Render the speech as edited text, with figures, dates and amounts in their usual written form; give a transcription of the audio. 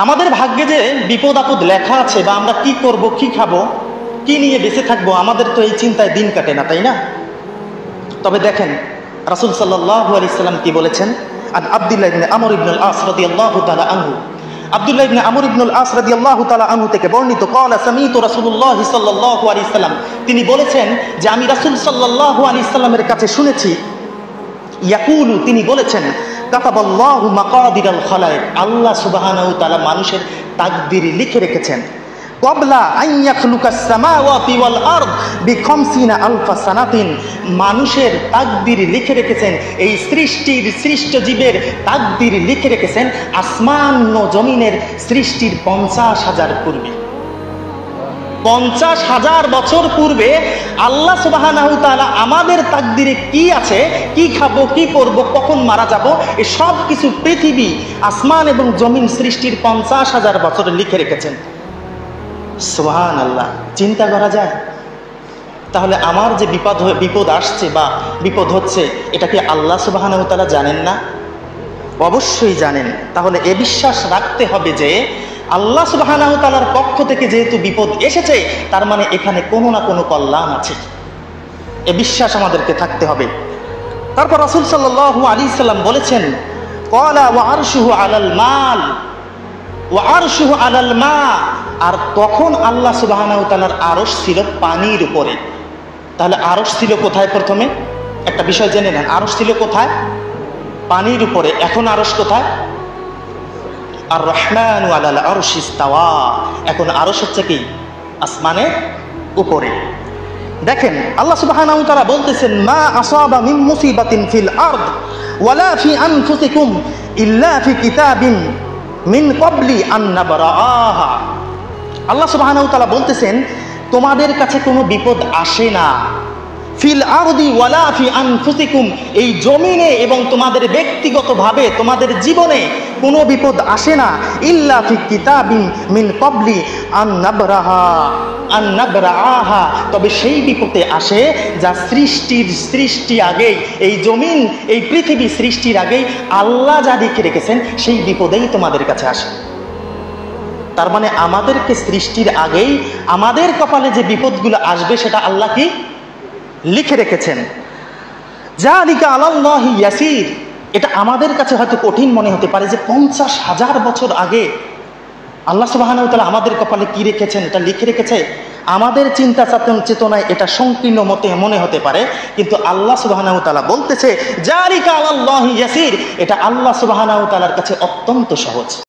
আমাদের ভাগ্যে যে বিপদ আপদ লেখা আছে বা আমরা কি করব, কি খাবো, কি নিয়ে বেঁচে থাকবো, আমাদের তো এই চিন্তায় দিন কাটে না, তাই না? তবে দেখেন রাসূল সাল্লাল্লাহু আলাইহি সাল্লাম কি বলেছেন? আন আব্দুল্লাহ ইবনে আমর ইবনে আল-আস রাদিয়াল্লাহু তাআলা আনহু, আব্দুল্লাহ ইবনে আমর ইবনে আল-আস রাদিয়াল্লাহু তাআলা আনহু থেকে বর্ণিত, ক্বালা সামিতু রাসূলুল্লাহ সাল্লাল্লাহু আলাইহি সাল্লাম, তিনি বলেছেন যে আমি রাসূল সাল্লাল্লাহু আলাইহি সাল্লামের কাছে শুনেছি, ইয়াকুলু, তিনি বলেছেন, কাতাবাল্লাহু মাকাদিরাল খালায়েক, আল্লাহ সুবহানাহু ওয়া তাআলা মানুষের তাকদীর লিখে রেখেছেন, ক্বাবলা আন ইয়াখলুকাস সামাওয়াতি ওয়াল আরদ বিখামসিনা আলফা সানাতিন, মানুষের তাকদীর লিখে রেখেছেন, এই সৃষ্টির সৃষ্ট জীবের তাকদীর লিখে রেখেছেন আসমান ও জমিনের সৃষ্টির 50,000 পূর্বে। 50,000 বছর পূর্বে আল্লাহ সুবহানাহু ওয়া তাআলা আমাদের তাকদীরে কি আছে, কি খাবো, কি করব, কখন মারা যাব, এই সব কিছু পৃথিবী, আসমান এবং জমিন সৃষ্টির 50,000 বছরে লিখে রেখেছেন। সুবহানাল্লাহ, চিন্তা করা যায়? তাহলে আমার যে বিপদ আসছে বা বিপদ হচ্ছে, এটা কি আল্লাহ সুবহানাহু ওয়া তাআলা জানেন না? অবশ্যই জানেন। তাহলে এ বিশ্বাস রাখতে হবে যে আল্লাহ সুবহানাহু ওয়া তাআলার পক্ষ থেকে যেহেতু বিপদ এসেছে, তার মানে এখানে কোনো না কোনো কল্যাণ আছে, এ বিশ্বাস আমাদেরকে থাকতে হবে। তারপর রাসূল সাল্লাল্লাহু আলাইহি সাল্লাম বলেছেন, ক্বালা ওয়া আরশুহু আলাল মাল, ওয়া আরশুহু আলাল মা, আর তখন আল্লাহ সুবহানাহু ওয়া তাআলার আরশ ছিল পানির উপরে। তাহলে আরশ ছিল কোথায়? প্রথমে একটা বিষয় জেনে নেন, আরশ ছিল কোথায়? পানির উপরে। এখন আরশ কোথায়? আর রহমানু আলাল আরশি ইস্তাওয়া, এখন আরশ হচ্ছে কি? আসমানের উপরে। দেখেন আল্লাহ সুবহানাহু ওয়া তাআলা বলতেছেন, মা আসাবা মিন মুসিবাতিন ফিল আরদ ওয়ালা ফি আনফুসিকুম ইল্লা ফি কিতাবিন মিন ক্বাবলি আন নাবরাআহা। আল্লাহ সুবহানাহু ওয়া তাআলা বলতেছেন, তোমাদের কাছে কোনো বিপদ আসে না, ফিল আরদি ওয়ালা ফি আনফুসিকুম, এই জমিনে এবং তোমাদের ব্যক্তিগতভাবে তোমাদের জীবনে কোনো বিপদ আসে না, ইল্লা ফি কিতাবিন মিন ক্বাবলি আন নাবরাআহা, তবে সেই বিপদে আসে যা সৃষ্টি আগেই, এই জমিন, এই পৃথিবী সৃষ্টির আগেই আল্লাহ যা লিখে রেখেছেন সেই বিপদেই তোমাদের কাছে আসে। তার মানে আমাদেরকে সৃষ্টির আগেই আমাদের কপালে যে বিপদগুলো আসবে সেটা আল্লাহ কি লিখে রেখেছেন। যালিকা আলাল্লাহি ইয়াসির, এটা আমাদের কাছে হয়তো কঠিন মনে হতে পারে যে 50,000 বছর আগে আল্লাহ সুবহানাহু ওয়া তাআলা আমাদের কপালে কি রেখেছেন, এটা লিখে রেখেছে। আমাদের চিন্তা চেতনায় এটা সংকীর্ণ মনে হতে পারে, কিন্তু আল্লাহ সুবহানাহু ওয়া তাআলা বলতেছে, যালিকা আলাল্লাহি ইয়াসির, এটা আল্লাহ সুবহানাহু ওয়া তাআলার কাছে অত্যন্ত সহজ।